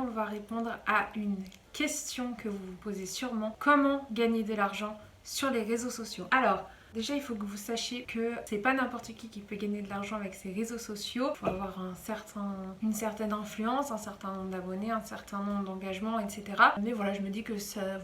on va répondre à une question que vous vous posez sûrement. Comment gagner de l'argent sur les réseaux sociaux? Alors, déjà, il faut que vous sachiez que c'est pas n'importe qui peut gagner de l'argent avec ses réseaux sociaux. Il faut avoir une certaine influence, un certain nombre d'abonnés, un certain nombre d'engagements, etc. Mais voilà, je me dis que ça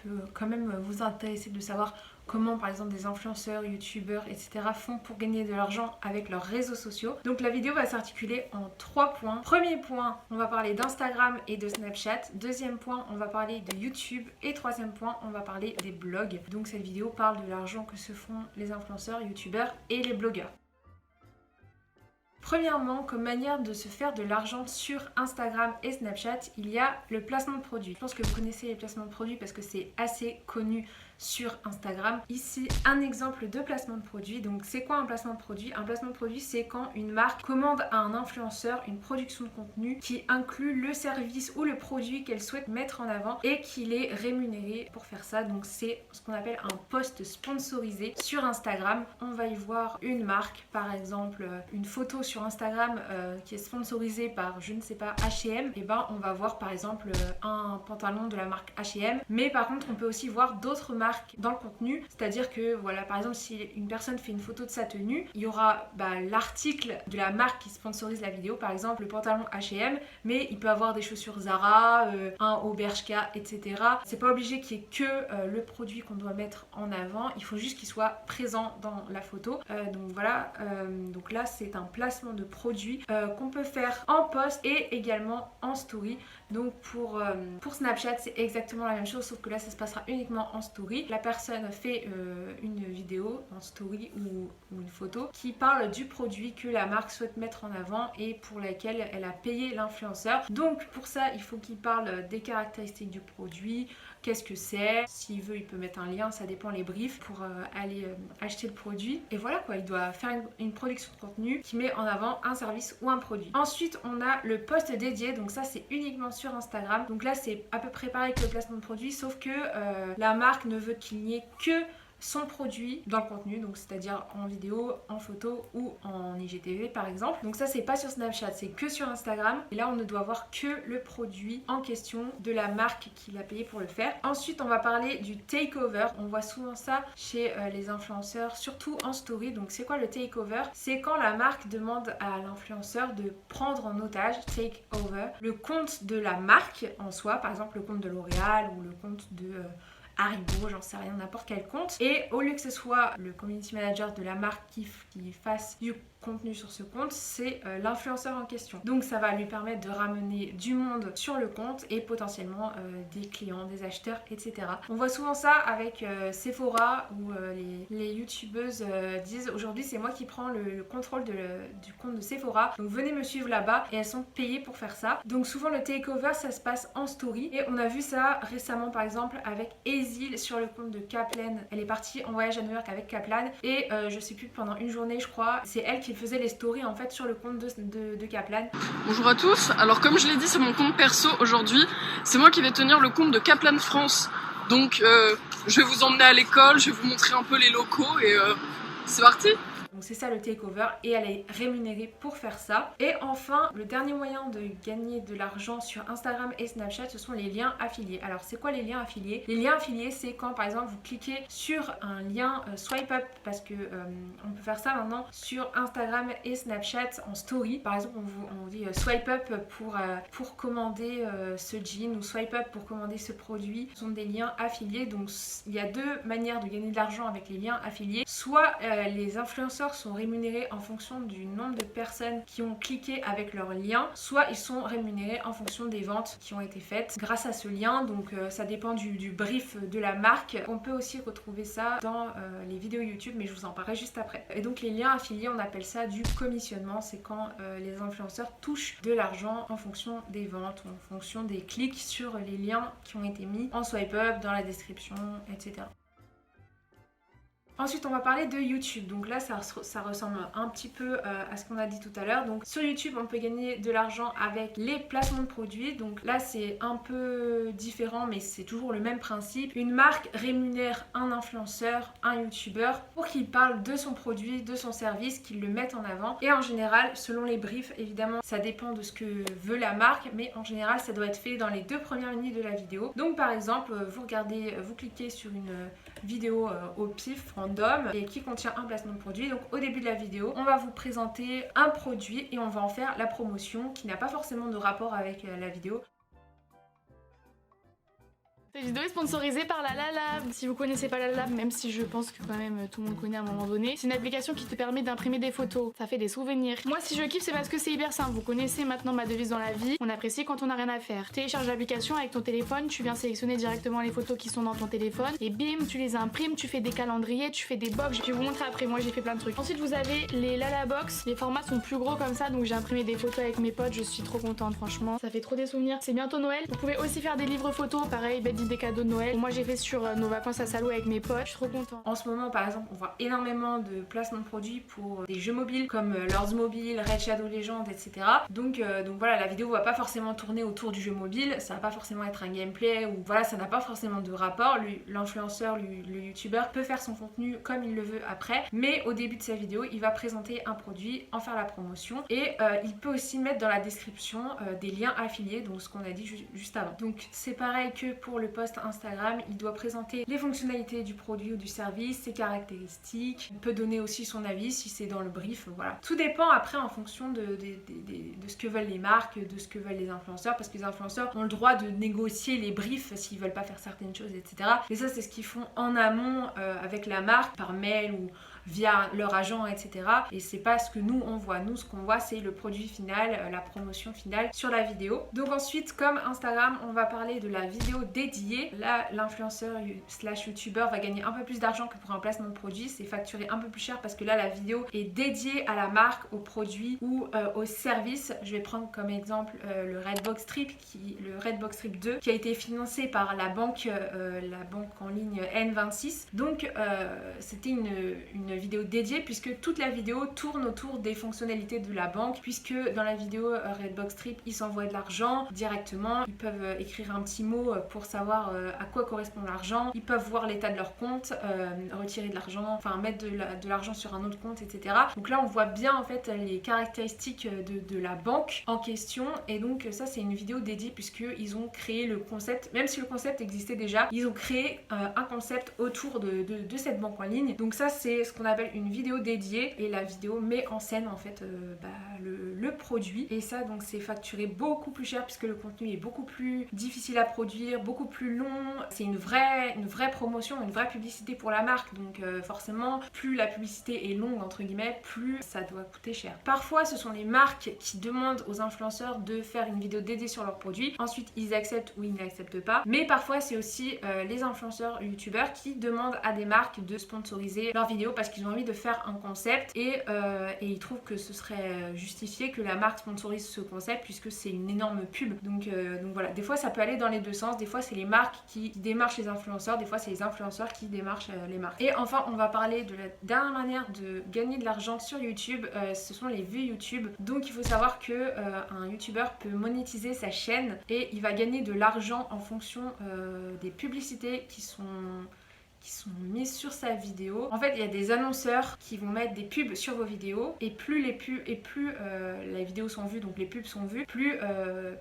peut quand même vous intéresser de savoir comment par exemple des influenceurs, youtubeurs, etc. font pour gagner de l'argent avec leurs réseaux sociaux. Donc la vidéo va s'articuler en 3 points. Premier point, on va parler d'Instagram et de Snapchat. Deuxième point, on va parler de YouTube. Et troisième point, on va parler des blogs. Donc cette vidéo parle de l'argent que se font les influenceurs, youtubeurs et les blogueurs. Premièrement, comme manière de se faire de l'argent sur Instagram et Snapchat, il y a le placement de produits. Je pense que vous connaissez les placements de produits parce que c'est assez connu sur Instagram. Ici, un exemple de placement de produit. Donc, c'est quoi un placement de produit? Un placement de produit, c'est quand une marque commande à un influenceur une production de contenu qui inclut le service ou le produit qu'elle souhaite mettre en avant et qu'il est rémunéré pour faire ça. Donc, c'est ce qu'on appelle un post sponsorisé sur Instagram. On va y voir une marque, par exemple, une photo sur Instagram qui est sponsorisée par, je ne sais pas, H&M. Et ben, on va voir, par exemple, un pantalon de la marque H&M. Mais par contre, on peut aussi voir d'autres marques dans le contenu, c'est-à-dire que voilà, par exemple, si une personne fait une photo de sa tenue, il y aura l'article de la marque qui sponsorise la vidéo, par exemple le pantalon H&M, mais il peut avoir des chaussures Zara, un haut Bershka, etc. C'est pas obligé qu'il y ait que le produit qu'on doit mettre en avant, il faut juste qu'il soit présent dans la photo. Donc voilà, donc là c'est un placement de produit qu'on peut faire en post et également en story. Donc pour Snapchat, c'est exactement la même chose, sauf que là ça se passera uniquement en story. La personne fait une vidéo en story ou une photo qui parle du produit que la marque souhaite mettre en avant et pour laquelle elle a payé l'influenceur. Donc pour ça, il faut qu'il parle des caractéristiques du produit, qu'est-ce que c'est, s'il veut il peut mettre un lien, ça dépend les briefs pour aller acheter le produit. Et voilà quoi, il doit faire une production de contenu qui met en avant un service ou un produit. Ensuite, on a le post dédié, donc ça c'est uniquement sur Instagram. Donc là c'est à peu près pareil que le placement de produit, sauf que la marque ne veut qu'il n'y ait que son produit dans le contenu, donc c'est-à-dire en vidéo, en photo ou en IGTV par exemple. Donc ça c'est pas sur Snapchat, c'est que sur Instagram. Et là on ne doit voir que le produit en question de la marque qui l'a payé pour le faire. Ensuite on va parler du takeover. On voit souvent ça chez les influenceurs, surtout en story. Donc c'est quoi le takeover? C'est quand la marque demande à l'influenceur de prendre en otage, takeover, le compte de la marque en soi, par exemple le compte de L'Oréal ou le compte de Haribo, j'en sais rien, n'importe quel compte. Et au lieu que ce soit le community manager de la marque qui fasse du contenu sur ce compte, c'est l'influenceur en question. Donc ça va lui permettre de ramener du monde sur le compte et potentiellement des clients, des acheteurs, etc. On voit souvent ça avec Sephora où les youtubeuses disent aujourd'hui c'est moi qui prends le contrôle du compte de Sephora, donc venez me suivre là-bas, et elles sont payées pour faire ça. Donc souvent le takeover ça se passe en story et on a vu ça récemment par exemple avec Ezil sur le compte de Kaplan. Elle est partie en voyage à New York avec Kaplan et je sais plus, pendant une journée je crois, c'est elle qui faisait les stories en fait sur le compte de Kaplan. Bonjour à tous, alors comme je l'ai dit c'est mon compte perso aujourd'hui, c'est moi qui vais tenir le compte de Kaplan France, donc je vais vous emmener à l'école, je vais vous montrer un peu les locaux et c'est parti. Donc c'est ça le takeover et elle est rémunérée pour faire ça. Et enfin, le dernier moyen de gagner de l'argent sur Instagram et Snapchat, ce sont les liens affiliés. Alors c'est quoi les liens affiliés? Les liens affiliés, c'est quand par exemple vous cliquez sur un lien swipe up, parce que on peut faire ça maintenant sur Instagram et Snapchat en story. Par exemple, on vous dit swipe up pour commander ce jean ou swipe up pour commander ce produit. Ce sont des liens affiliés. Donc il y a deux manières de gagner de l'argent avec les liens affiliés. Soit les influenceurs sont rémunérés en fonction du nombre de personnes qui ont cliqué avec leur lien, soit ils sont rémunérés en fonction des ventes qui ont été faites grâce à ce lien. Donc ça dépend du brief de la marque. On peut aussi retrouver ça dans les vidéos YouTube, mais je vous en parlerai juste après. Et donc les liens affiliés, on appelle ça du commissionnement. C'est quand les influenceurs touchent de l'argent en fonction des ventes ou en fonction des clics sur les liens qui ont été mis en swipe up, dans la description, etc. Ensuite on va parler de YouTube. Donc là ça ressemble un petit peu à ce qu'on a dit tout à l'heure. Donc sur YouTube on peut gagner de l'argent avec les placements de produits. Donc là c'est un peu différent mais c'est toujours le même principe. Une marque rémunère un influenceur, un youtubeur pour qu'il parle de son produit, de son service, qu'il le mette en avant. Et en général selon les briefs, évidemment ça dépend de ce que veut la marque, mais en général ça doit être fait dans les 2 premières minutes de la vidéo. Donc par exemple vous cliquez sur une vidéo au pif random et qui contient un placement de produit. Donc au début de la vidéo on va vous présenter un produit et on va en faire la promotion qui n'a pas forcément de rapport avec la vidéo. Cette vidéo est sponsorisée par la LaLab. Si vous connaissez pas la LaLab, même si je pense que quand même tout le monde connaît à un moment donné, c'est une application qui te permet d'imprimer des photos. Ça fait des souvenirs. Moi si je kiffe c'est parce que c'est hyper simple. Vous connaissez maintenant ma devise dans la vie. On apprécie quand on n'a rien à faire. Télécharge l'application avec ton téléphone, tu viens sélectionner directement les photos qui sont dans ton téléphone et bim, tu les imprimes, tu fais des calendriers, tu fais des box. Je vais vous montrer après, moi j'ai fait plein de trucs. Ensuite vous avez les LaLaBox. Les formats sont plus gros comme ça, donc j'ai imprimé des photos avec mes potes. Je suis trop contente franchement. Ça fait trop des souvenirs. C'est bientôt Noël. Vous pouvez aussi faire des livres photos, pareil, bête des cadeaux de Noël. Moi j'ai fait sur nos vacances à Salou avec mes potes, je suis trop contente. En ce moment par exemple on voit énormément de placements de produits pour des jeux mobiles comme Lords Mobile, Raid Shadow Legends, etc. Donc voilà, la vidéo va pas forcément tourner autour du jeu mobile, ça va pas forcément être un gameplay ou voilà, ça n'a pas forcément de rapport. L'influenceur, le youtubeur peut faire son contenu comme il le veut après, mais au début de sa vidéo il va présenter un produit, en faire la promotion et il peut aussi mettre dans la description des liens affiliés, donc ce qu'on a dit juste avant. Donc c'est pareil que pour le post Instagram, il doit présenter les fonctionnalités du produit ou du service, ses caractéristiques, il peut donner aussi son avis si c'est dans le brief, voilà. Tout dépend après en fonction de ce que veulent les marques, de ce que veulent les influenceurs, parce que les influenceurs ont le droit de négocier les briefs s'ils veulent pas faire certaines choses, etc. Et ça c'est ce qu'ils font en amont avec la marque, par mail ou via leur agent, etc. Et c'est pas ce que nous on voit. Nous ce qu'on voit c'est le produit final, la promotion finale sur la vidéo. Donc ensuite comme Instagram on va parler de la vidéo dédiée. Là l'influenceur slash youtubeur va gagner un peu plus d'argent que pour un placement de produit. C'est facturé un peu plus cher parce que là la vidéo est dédiée à la marque, au produit ou au service. Je vais prendre comme exemple le Redbox Trip, le Redbox Trip 2 qui a été financé par la banque en ligne N26. Donc c'était une vidéo dédiée puisque toute la vidéo tourne autour des fonctionnalités de la banque, puisque dans la vidéo Redbox Trip ils s'envoient de l'argent directement, ils peuvent écrire un petit mot pour savoir à quoi correspond l'argent, ils peuvent voir l'état de leur compte, retirer de l'argent, enfin mettre de l'argent sur un autre compte, etc. Donc là on voit bien en fait les caractéristiques de la banque en question, et donc ça c'est une vidéo dédiée puisque ils ont créé le concept, même si le concept existait déjà, ils ont créé un concept autour de cette banque en ligne. Donc ça c'est ce qu'on appelle une vidéo dédiée, et la vidéo met en scène en fait le produit, et ça donc c'est facturé beaucoup plus cher puisque le contenu est beaucoup plus difficile à produire, beaucoup plus long, c'est une vraie promotion, une vraie publicité pour la marque, donc forcément plus la publicité est longue entre guillemets, plus ça doit coûter cher. Parfois ce sont les marques qui demandent aux influenceurs de faire une vidéo dédiée sur leurs produits, ensuite ils acceptent ou ils n'acceptent pas, mais parfois c'est aussi les influenceurs youtubeurs qui demandent à des marques de sponsoriser leurs vidéos parce qu'ils ont envie de faire un concept et ils trouvent que ce serait justifié que la marque sponsorise ce concept puisque c'est une énorme pub. Donc voilà, des fois ça peut aller dans les deux sens, des fois c'est les marques qui démarchent les influenceurs, des fois c'est les influenceurs qui démarchent les marques. Et enfin on va parler de la dernière manière de gagner de l'argent sur YouTube, ce sont les vues YouTube. Donc il faut savoir que un youtubeur peut monétiser sa chaîne et il va gagner de l'argent en fonction des publicités qui sont mises sur sa vidéo. En fait il y a des annonceurs qui vont mettre des pubs sur vos vidéos, et plus les vidéos sont vues, donc les pubs sont vues,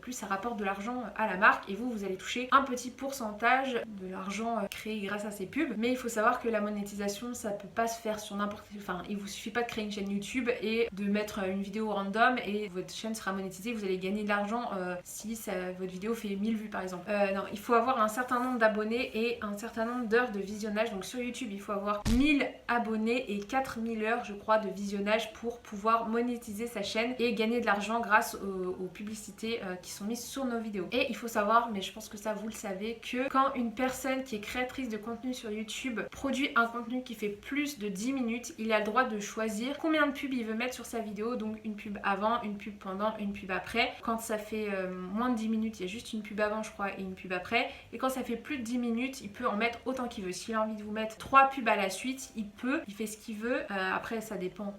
plus ça rapporte de l'argent à la marque, et vous allez toucher un petit pourcentage de l'argent créé grâce à ces pubs. Mais il faut savoir que la monétisation ça peut pas se faire sur n'importe quel, enfin il vous suffit pas de créer une chaîne YouTube et de mettre une vidéo random et votre chaîne sera monétisée, vous allez gagner de l'argent si votre vidéo fait 1000 vues par exemple. Non, il faut avoir un certain nombre d'abonnés et un certain nombre d'heures de visionnage. Donc sur YouTube il faut avoir 1000 abonnés et 4000 heures je crois de visionnage pour pouvoir monétiser sa chaîne et gagner de l'argent grâce aux publicités qui sont mises sur nos vidéos. Et il faut savoir, mais je pense que ça vous le savez, que quand une personne qui est créatrice de contenu sur YouTube produit un contenu qui fait plus de 10 minutes, il a le droit de choisir combien de pubs il veut mettre sur sa vidéo. Donc une pub avant, une pub pendant, une pub après. Quand ça fait moins de 10 minutes il y a juste une pub avant je crois et une pub après, et quand ça fait plus de 10 minutes il peut en mettre autant qu'il veut. S'il a envie de vous mettre 3 pubs à la suite, il peut, il fait ce qu'il veut. Après ça dépend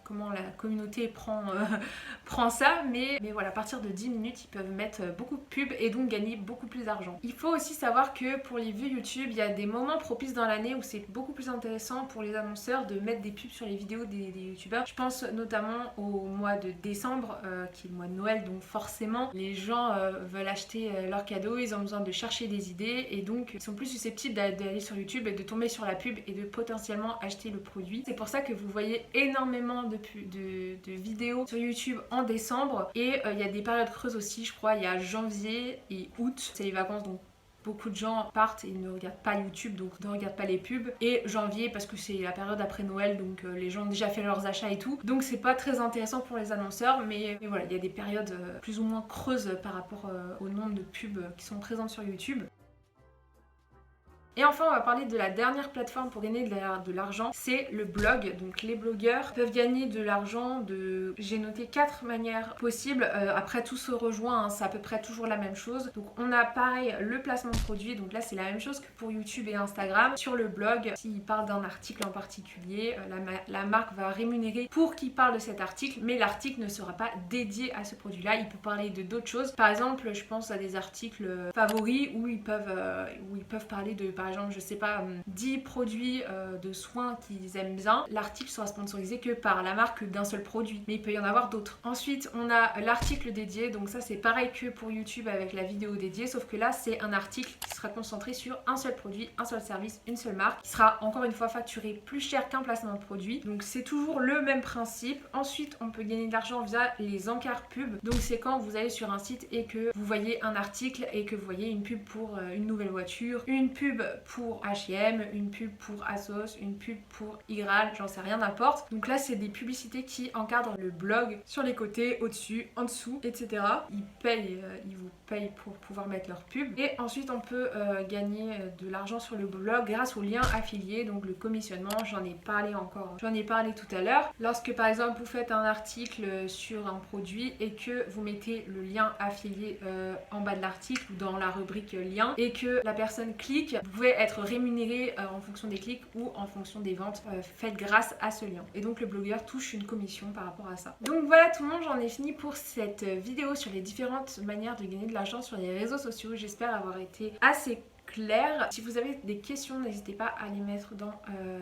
comment la communauté prend ça, mais voilà, à partir de 10 minutes ils peuvent mettre beaucoup de pubs et donc gagner beaucoup plus d'argent. Il faut aussi savoir que pour les vues YouTube, il y a des moments propices dans l'année où c'est beaucoup plus intéressant pour les annonceurs de mettre des pubs sur les vidéos des youtubeurs. Je pense notamment au mois de décembre qui est le mois de Noël, donc forcément les gens veulent acheter leurs cadeaux, ils ont besoin de chercher des idées et donc ils sont plus susceptibles d'aller sur YouTube et de tomber sur la pub et de potentiellement acheter le produit. C'est pour ça que vous voyez énormément de vidéos sur YouTube en décembre et il y a des périodes creuses aussi, je crois il y a janvier et août, c'est les vacances donc beaucoup de gens partent et ne regardent pas YouTube, donc ne regardent pas les pubs. Et janvier parce que c'est la période après Noël, donc les gens ont déjà fait leurs achats et tout. Donc c'est pas très intéressant pour les annonceurs, mais voilà, il y a des périodes plus ou moins creuses par rapport au nombre de pubs qui sont présentes sur YouTube. Et enfin, on va parler de la dernière plateforme pour gagner de l'argent, c'est le blog. Donc les blogueurs peuvent gagner de l'argent de... J'ai noté 4 manières possibles. Après tout se rejoint, hein, c'est à peu près toujours la même chose. Donc on a pareil le placement de produit. Donc là c'est la même chose que pour YouTube et Instagram. Sur le blog, s'il parle d'un article en particulier, la marque va rémunérer pour qu'il parle de cet article, mais l'article ne sera pas dédié à ce produit-là. Il peut parler de d'autres choses. Par exemple, je pense à des articles favoris où ils peuvent parler de... Par exemple, je sais pas, 10 produits de soins qu'ils aiment bien, l'article sera sponsorisé que par la marque d'un seul produit, mais il peut y en avoir d'autres. Ensuite, on a l'article dédié, donc ça c'est pareil que pour YouTube avec la vidéo dédiée, sauf que là c'est un article qui sera concentré sur un seul produit, un seul service, une seule marque, qui sera encore une fois facturé plus cher qu'un placement de produit, donc c'est toujours le même principe. Ensuite, on peut gagner de l'argent via les encarts pubs, donc c'est quand vous allez sur un site et que vous voyez un article et que vous voyez une pub pour une nouvelle voiture, une pub pour H&M, une pub pour Asos, une pub pour Igral, j'en sais rien, n'importe. Donc là c'est des publicités qui encadrent le blog sur les côtés, au-dessus, en dessous, etc. Ils vous payent pour pouvoir mettre leur pub. Et ensuite on peut gagner de l'argent sur le blog grâce aux liens affiliés, donc le commissionnement, j'en ai parlé tout à l'heure. Lorsque par exemple vous faites un article sur un produit et que vous mettez le lien affilié en bas de l'article ou dans la rubrique lien et que la personne clique, vous pouvez être rémunéré en fonction des clics ou en fonction des ventes faites grâce à ce lien. Et donc le blogueur touche une commission par rapport à ça. Donc voilà tout le monde, j'en ai fini pour cette vidéo sur les différentes manières de gagner de l'argent sur les réseaux sociaux. J'espère avoir été assez clair. Si vous avez des questions, n'hésitez pas à les mettre dans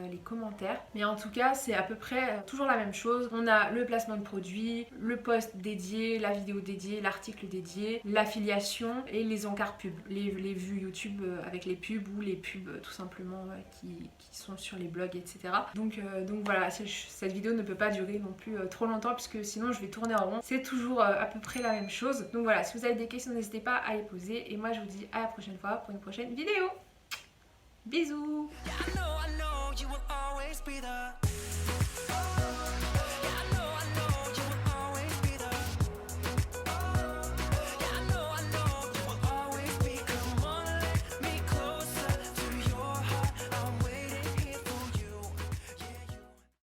les commentaires. Mais en tout cas, c'est à peu près toujours la même chose. On a le placement de produit, le post dédié, la vidéo dédiée, l'article dédié, l'affiliation et les encarts pubs. Les vues YouTube avec les pubs ou les pubs tout simplement qui sont sur les blogs, etc. Donc voilà, cette vidéo ne peut pas durer non plus trop longtemps puisque sinon je vais tourner en rond. C'est toujours à peu près la même chose. Donc voilà, si vous avez des questions, n'hésitez pas à les poser. Et moi, je vous dis à la prochaine fois pour une prochaine vidéo. Bisous.